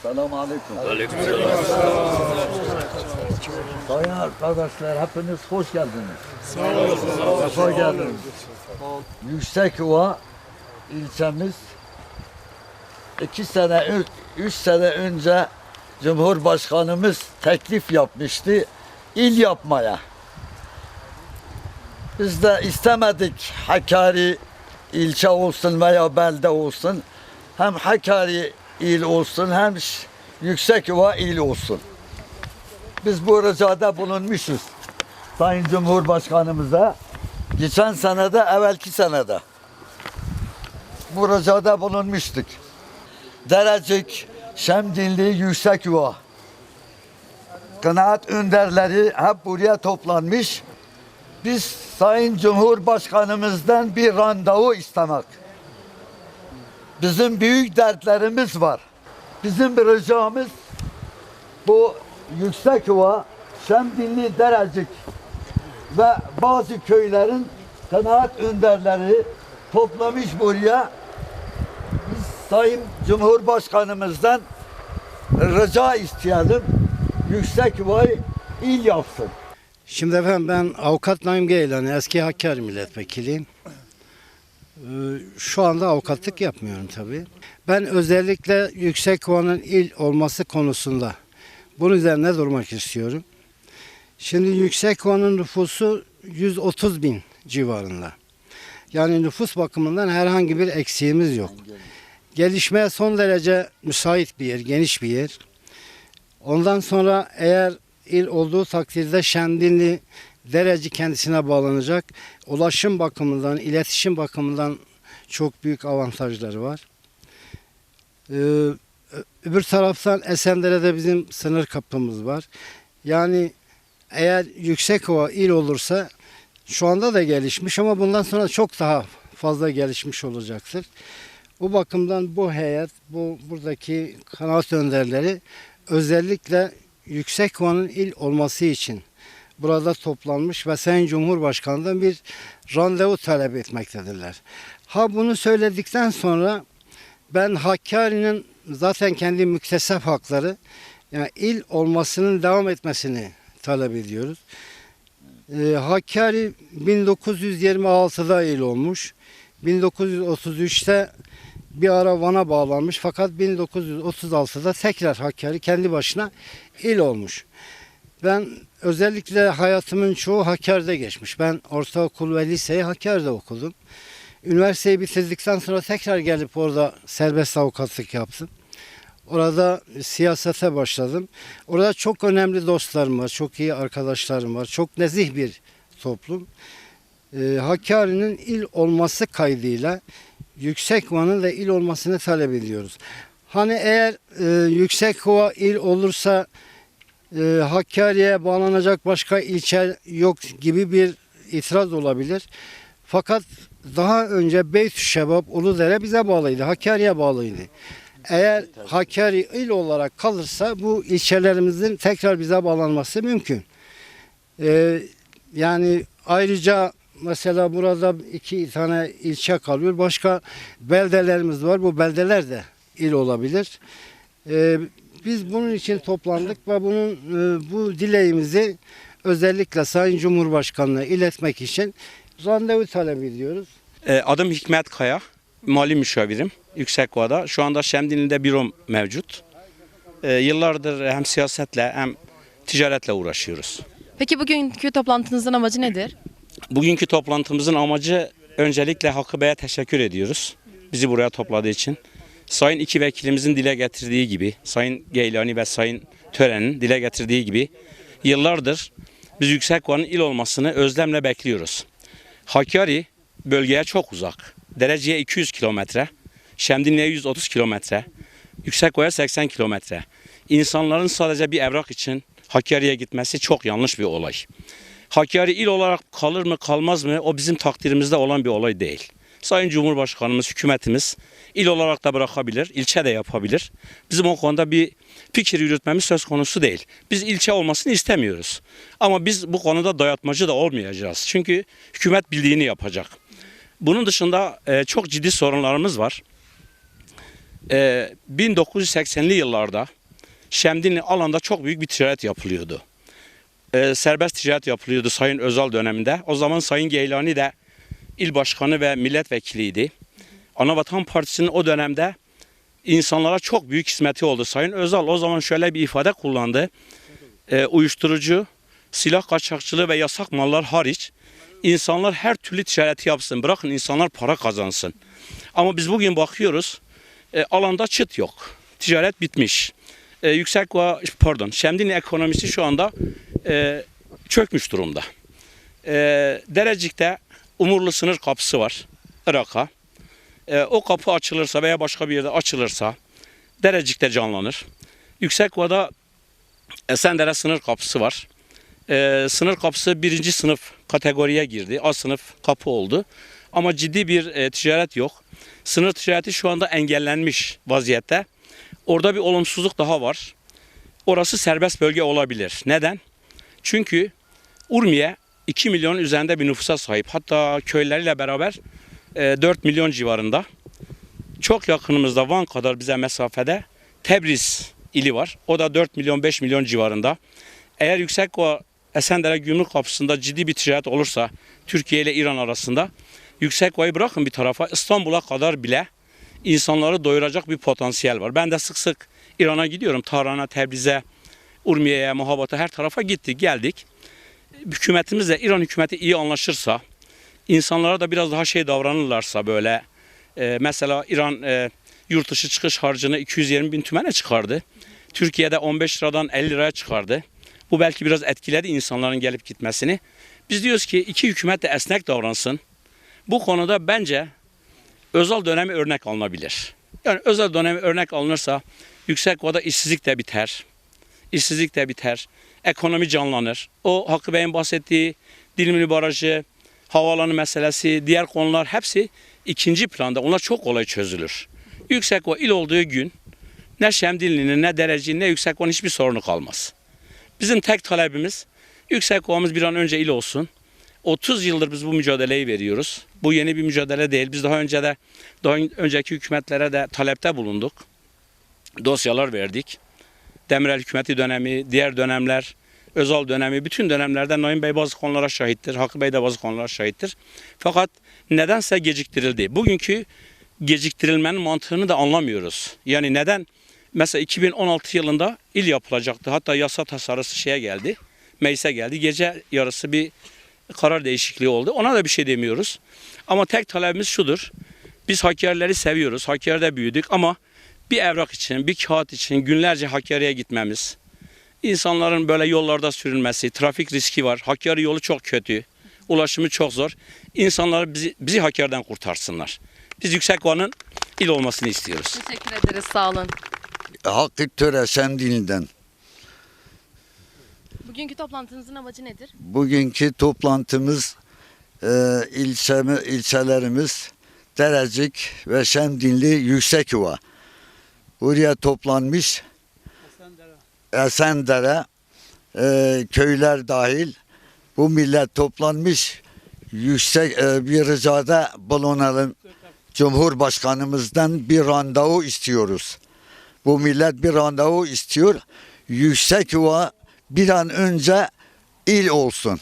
Selamun aleyküm. Aleykümselam. Sayın arkadaşlar hepiniz hoş geldiniz. Sağ olun. Hoş geldiniz. Yüksekova ilçemiz 3 sene önce Cumhurbaşkanımız teklif yapmıştı il yapmaya. Biz de istemedik Hakkari ilçe olsun veya belde olsun. Hem Hakkari il olsun hem Yüksekova il olsun. Biz bu ricada bulunmuşuz Sayın Cumhurbaşkanımıza. Geçen senede, evvelki senede bu ricada bulunmuştuk. Derecik, Şemdinli, Yüksekova kanaat önderleri hep buraya toplanmış. Biz Sayın Cumhurbaşkanımızdan bir randevu istemek. Bizim büyük dertlerimiz var. Bizim bir ricamız bu Yüksekova, Şemdinli, Derecik ve bazı köylerin kanaat önderleri toplamış buraya. Biz Sayın Cumhurbaşkanımızdan rica isteyelim. Yüksekova'yı il yapsın. Şimdi efendim ben Avukat Naim Geylan, eski Hakkari milletvekiliyim. Şu anda avukatlık yapmıyorum tabii. Ben özellikle Yüksekova'nın il olması konusunda bunun üzerine durmak istiyorum. Şimdi Yüksekova'nın nüfusu 130 bin civarında. Yani nüfus bakımından herhangi bir eksiğimiz yok. Gelişmeye son derece müsait bir yer, geniş bir yer. Ondan sonra eğer il olduğu takdirde Şemdinli, Derecik kendisine bağlanacak. Ulaşım bakımından, iletişim bakımından çok büyük avantajları var. Öbür taraftan Esendere'de bizim sınır kapımız var. Yani eğer Yüksekova il olursa şu anda da gelişmiş ama bundan sonra çok daha fazla gelişmiş olacaktır. Bu bakımdan bu heyet, buradaki kanaat önderleri özellikle Yüksekova'nın il olması için burada toplanmış ve Sayın Cumhurbaşkanı'ndan bir randevu talep etmektedirler. Bunu söyledikten sonra ben Hakkari'nin zaten kendi müktesep hakları, yani il olmasının devam etmesini talep ediyoruz. Hakkari 1926'da il olmuş. 1933'te bir ara Van'a bağlanmış fakat 1936'da tekrar Hakkari kendi başına il olmuş. Ben özellikle hayatımın çoğu Hakkari'de geçmiş. Ben ortaokul ve liseyi Hakkari'de okudum. Üniversiteyi bitirdikten sonra tekrar gelip orada serbest avukatlık yaptım. Orada siyasete başladım. Orada çok önemli dostlarım var, çok iyi arkadaşlarım var. Çok nezih bir toplum. Hakkari'nin il olması kaydıyla Yüksekova'nın da il olmasını talep ediyoruz. Hani eğer Yüksekova il olursa Hakkari'ye bağlanacak başka ilçe yok gibi bir itiraz olabilir. Fakat daha önce Beytüşşebap, Uludere bize bağlıydı, Hakkari'ye bağlıydı. Eğer Hakkari il olarak kalırsa bu ilçelerimizin tekrar bize bağlanması mümkün. Yani ayrıca mesela burada 2 tane ilçe kalıyor. Başka beldelerimiz var. Bu beldeler de il olabilir. Biz bunun için toplandık ve bu dileğimizi özellikle Sayın Cumhurbaşkanı'na iletmek için randevu talep ediyoruz. Adım Hikmet Kaya, mali müşavirim Yüksekova'da. Şu anda Şemdinli'de bürom mevcut. Yıllardır hem siyasetle hem ticaretle uğraşıyoruz. Peki bugünkü toplantınızın amacı nedir? Bugünkü toplantımızın amacı öncelikle Hakkı Bey'e teşekkür ediyoruz. Bizi buraya topladığı için. Sayın iki vekilimizin dile getirdiği gibi, Sayın Geylani ve Sayın Tören'in dile getirdiği gibi yıllardır biz Yüksekova'nın il olmasını özlemle bekliyoruz. Hakkari bölgeye çok uzak. Derece'ye 200 kilometre, Şemdinli'ye 130 kilometre, Yüksekova'ya 80 kilometre. İnsanların sadece bir evrak için Hakkari'ye gitmesi çok yanlış bir olay. Hakkari il olarak kalır mı kalmaz mı o bizim takdirimizde olan bir olay değil. Sayın Cumhurbaşkanımız, hükümetimiz il olarak da bırakabilir, ilçe de yapabilir. Bizim o konuda bir fikir yürütmemiz söz konusu değil. Biz ilçe olmasını istemiyoruz. Ama biz bu konuda dayatmacı da olmayacağız. Çünkü hükümet bildiğini yapacak. Bunun dışında çok ciddi sorunlarımız var. 1980'li yıllarda Şemdinli alanda çok büyük bir ticaret yapılıyordu. Serbest ticaret yapılıyordu Sayın Özal döneminde. O zaman Sayın Geylani de il başkanı ve milletvekiliydi. Anavatan Partisi'nin o dönemde insanlara çok büyük hizmeti oldu. Sayın Özal o zaman şöyle bir ifade kullandı. Uyuşturucu, silah kaçakçılığı ve yasak mallar hariç insanlar her türlü ticareti yapsın. Bırakın insanlar para kazansın. Ama biz bugün bakıyoruz alanda çıt yok. Ticaret bitmiş. Şemdinli ekonomisi şu anda çökmüş durumda. Derecik'te Umurlu sınır kapısı var Irak'a. O kapı açılırsa veya başka bir yerde açılırsa Derecik'te canlanır. Yüksekova'da Esendere sınır kapısı var. Sınır kapısı 1. sınıf kategoriye girdi. A sınıf kapı oldu. Ama ciddi bir ticaret yok. Sınır ticareti şu anda engellenmiş vaziyette. Orada bir olumsuzluk daha var. Orası serbest bölge olabilir. Neden? Çünkü Urmiye 2 milyon üzerinde bir nüfusa sahip. Hatta köyleriyle beraber 4 milyon civarında. Çok yakınımızda Van kadar bize mesafede Tebriz ili var. O da 4 milyon 5 milyon civarında. Eğer Yüksekova Esendere Gümrük Kapısı'nda ciddi bir ticaret olursa Türkiye ile İran arasında Yüksekova'yı bırakın bir tarafa İstanbul'a kadar bile insanları doyuracak bir potansiyel var. Ben de sık sık İran'a gidiyorum. Tahran'a, Tebriz'e, Urmiye'ye, Muhabat'a her tarafa gittik, geldik. Hükümetimizle İran hükümeti iyi anlaşırsa, insanlara da biraz daha davranırlarsa böyle mesela İran yurt dışı çıkış harcını 220 bin tümene çıkardı. Türkiye'de 15 liradan 50 liraya çıkardı. Bu belki biraz etkiledi insanların gelip gitmesini. Biz diyoruz ki iki hükümet de esnek davransın. Bu konuda bence Özal dönemi örnek alınabilir. Yani Özal dönemi örnek alınırsa Yüksekova'da işsizlik de biter. İşsizlik de biter. Ekonomi canlanır. O Hakkı Bey'in bahsettiği Dilimli Barajı, havaalanı meselesi, diğer konular hepsi ikinci planda. Onlar çok kolay çözülür. Yüksekova il olduğu gün ne Şemdinli'nin ne Derecik'in ne Yüksekova'nın hiçbir sorunu kalmaz. Bizim tek talebimiz Yüksekova'mız bir an önce il olsun. 30 yıldır biz bu mücadeleyi veriyoruz. Bu yeni bir mücadele değil. Biz daha önceki hükümetlere de talepte bulunduk. Dosyalar verdik. Demirel hükümeti dönemi, diğer dönemler, Özal dönemi, bütün dönemlerde Naim Bey bazı konulara şahittir. Hakkı Bey de bazı konulara şahittir. Fakat nedense geciktirildi. Bugünkü geciktirilmenin mantığını da anlamıyoruz. Yani neden? Mesela 2016 yılında il yapılacaktı. Hatta yasa tasarısı geldi. Meclise geldi. Gece yarısı bir karar değişikliği oldu. Ona da bir şey demiyoruz. Ama tek talebimiz şudur. Biz Hakkari'leri seviyoruz. Hakkari'de büyüdük ama bir evrak için, bir kağıt için günlerce Hakkari'ye gitmemiz, insanların böyle yollarda sürülmesi, trafik riski var. Hakkari yolu çok kötü. Ulaşımı çok zor. İnsanlar bizi Hakkari'den kurtarsınlar. Biz Yüksekova'nın il olmasını istiyoruz. Teşekkür ederiz. Sağ olun. Hakkı Töre Şemdinli'den. Bugünkü toplantınızın amacı nedir? Bugünkü toplantımız ilçelerimiz Derecik ve Şemdinli Yüksekova. Buraya toplanmış Esendere köyler dahil bu millet toplanmış yüksek bir ricada bulunalım. Cumhurbaşkanımızdan bir randevu istiyoruz. Bu millet bir randevu istiyor. Yüksekova bir an önce il olsun.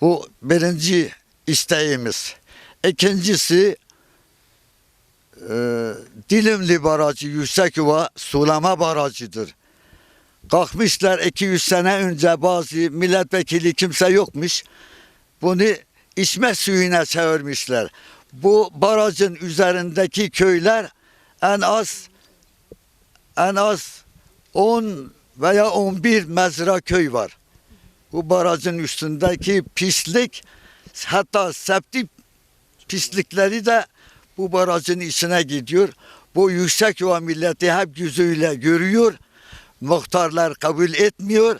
Bu birinci isteğimiz. İkincisi Dilimli Barajı Yüksekova sulama barajıdır. Kalkmışlar 200 sene önce bazı milletvekili kimse yokmuş. Bunu içme suyuna çevirmişler. Bu barajın üzerindeki köyler en az 10 veya 11 mezra köy var. Bu barajın üstündeki pislik, hatta septik pislikleri de bu barajın içine gidiyor. Bu Yüksekova milleti hep gözüyle görüyor. Muhtarlar kabul etmiyor.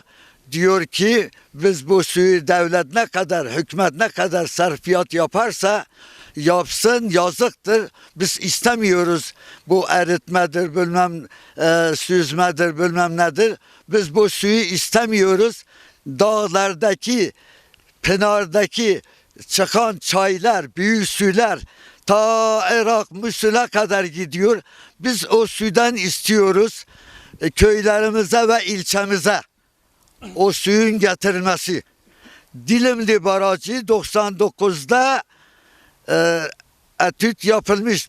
Diyor ki biz bu suyu devlet ne kadar, hükümet ne kadar sarfiyat yaparsa yapsın, yazıktır. Biz istemiyoruz. Bu eritmedir, bilmem süzmedir, bilmem nedir. Biz bu suyu istemiyoruz. Dağlardaki, pınardaki çıkan çaylar, büyük sular ta Irak, Musul'a kadar gidiyor. Biz o sudan istiyoruz köylerimize ve ilçemize o suyun getirilmesi. Dilimli Barajı 99'da etüt yapılmış,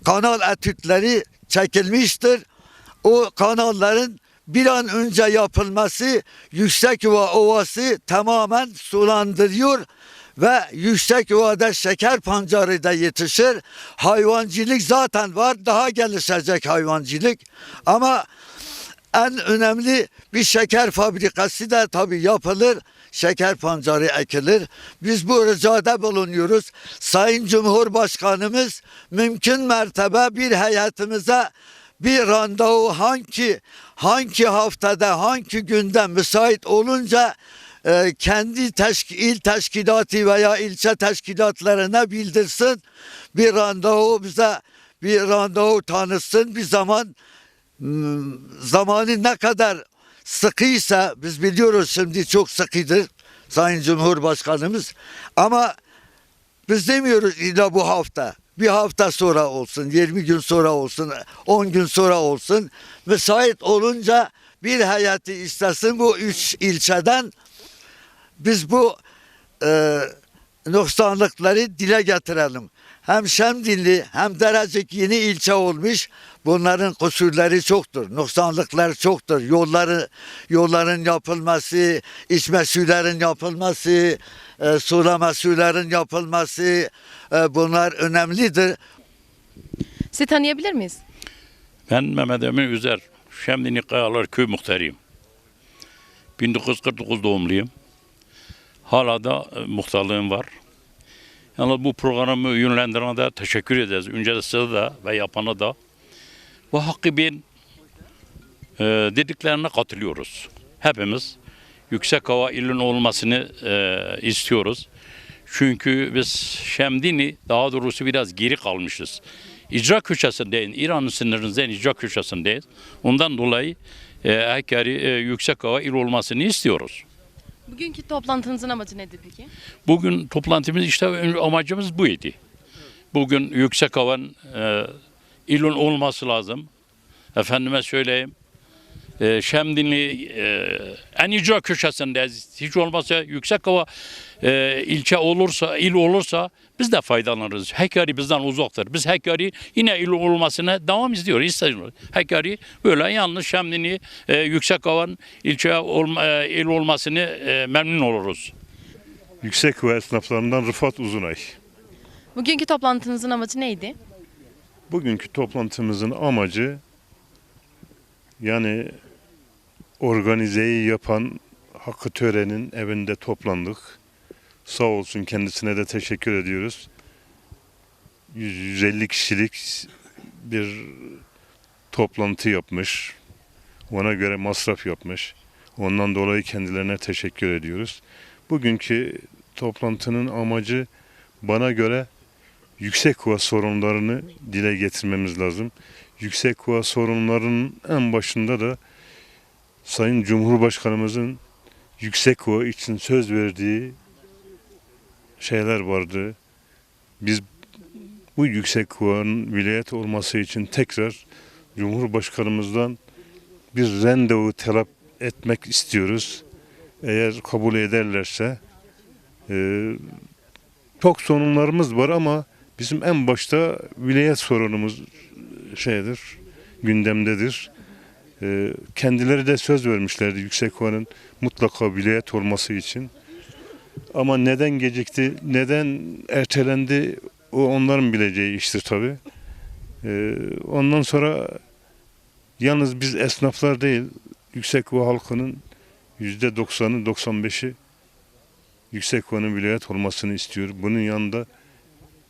kanal etütleri çekilmiştir. O kanalların bir an önce yapılması Yüksekova Ovası tamamen sulandırıyor ve Yüksekova'da şeker pancarı da yetişir. Hayvancılık zaten var, daha gelişecek hayvancılık. Ama en önemli bir şeker fabrikası da tabii yapılır. Şeker pancarı ekilir. Biz bu ricada bulunuyoruz. Sayın Cumhurbaşkanımız mümkün mertebe bir heyetimize bir randevu hangi haftada hangi günde müsait olunca kendi il teşkilatı veya ilçe teşkilatlarına bildirsin. Bir randevu bize bir randevu tanısın. Bir zamanı ne kadar sıkıysa biz biliyoruz şimdi çok sıkıdır Sayın Cumhurbaşkanımız ama biz demiyoruz illa bu hafta. Bir hafta sonra olsun, 20 gün sonra olsun, 10 gün sonra olsun. Müsait olunca bir heyeti istesin bu 3 ilçeden. Biz bu noksanlıkları dile getirelim. Hem Şemdinli hem Derecik yeni ilçe olmuş. Bunların kusurları çoktur, noksanlıkları çoktur. Yolların yapılması, içme suyların yapılması, sulama suyların yapılması bunlar önemlidir. Sizi tanıyabilir miyiz? Ben Mehmet Emin Üzer, Şemdinli Kayalar Köy Muhtarıyım. 1949 doğumluyum. Hala da muhtarlığım var. Yalnız bu programı yönlendirene de teşekkür ederiz. Öncesinde de ve yapana da. Bu Hakkı Bey'in dediklerine katılıyoruz. Hepimiz Yüksekova ilin olmasını istiyoruz. Çünkü biz Şemdinli daha doğrusu biraz geri kalmışız. İcra köşesindeyiz. İran'ın sınırından icra köşesindeyiz. Ondan dolayı Hakkari Yüksekova il olmasını istiyoruz. Bugünkü toplantınızın amacı nedir peki? Bugün toplantımız işte amacımız buydu. Bugün Yüksekova'nın ilin olması lazım. Efendime söyleyeyim. Şemdinli en icra köşesindeyiz. Hiç olmazsa Yüksekova ilçe olursa, il olursa biz de faydalanırız. Hakkari bizden uzaktır. Biz Hakkari yine il olmasına devam ediyoruz. İstiyoruz. Hakkari böyle yalnız Şemdinli Yüksekova'nın il olmasını memnun oluruz. Yüksekova esnaflarından Rıfat Uzunay. Bugünkü toplantınızın amacı neydi? Bugünkü toplantımızın amacı yani organizeyi yapan Hakkı Tören'in evinde toplandık. Sağ olsun kendisine de teşekkür ediyoruz. 150 kişilik bir toplantı yapmış. Ona göre masraf yapmış. Ondan dolayı kendilerine teşekkür ediyoruz. Bugünkü toplantının amacı bana göre Yüksekova sorunlarını dile getirmemiz lazım. Yüksekova sorunlarının en başında da Sayın Cumhurbaşkanımızın Yüksekova için söz verdiği şeyler vardı. Biz bu Yüksekova'nın vilayet olması için tekrar Cumhurbaşkanımızdan bir randevu talep etmek istiyoruz. Eğer kabul ederlerse çok sorunlarımız var ama bizim en başta vilayet sorunumuz gündemdedir. Kendileri de söz vermişlerdi Yüksekova'nın mutlaka vilayet olması için. Ama neden gecikti, neden ertelendi o onların bileceği iştir tabii. Ondan sonra yalnız biz esnaflar değil, Yüksekova halkının %90'ı 95'i Yüksekova'nın vilayet olmasını istiyor. Bunun yanında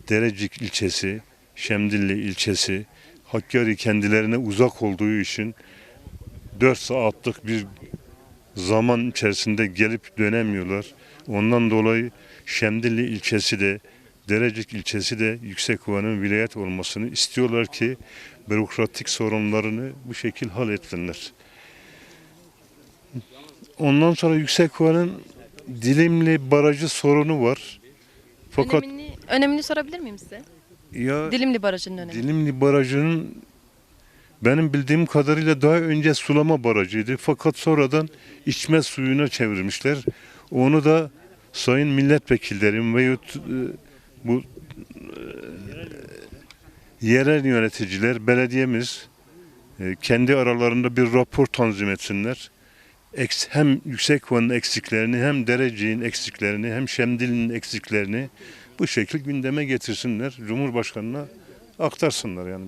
Derecik ilçesi, Şemdinli ilçesi, Hakkari kendilerine uzak olduğu için 4 saatlik bir zaman içerisinde gelip dönemiyorlar. Ondan dolayı Şemdinli ilçesi de Derecik ilçesi de Yüksekova'nın vilayet olmasını istiyorlar ki bürokratik sorunlarını bu şekil halletsinler. Ondan sonra Yüksekova'nın Dilimli Barajı sorunu var. Fakat Önemini sorabilir miyim size? Ya Dilimli Barajı'nın önemi. Dilimli Barajı'nın benim bildiğim kadarıyla daha önce sulama barajıydı. Fakat sonradan içme suyuna çevirmişler. Onu da sayın milletvekillerim veyahut bu yerel yöneticiler, belediyemiz kendi aralarında bir rapor tanzim etsinler. Hem Yüksekova'nın eksiklerini, hem Dereceğin eksiklerini, hem Şemdinli'nin eksiklerini bu şekil gündeme getirsinler. Cumhurbaşkanına aktarsınlar yani.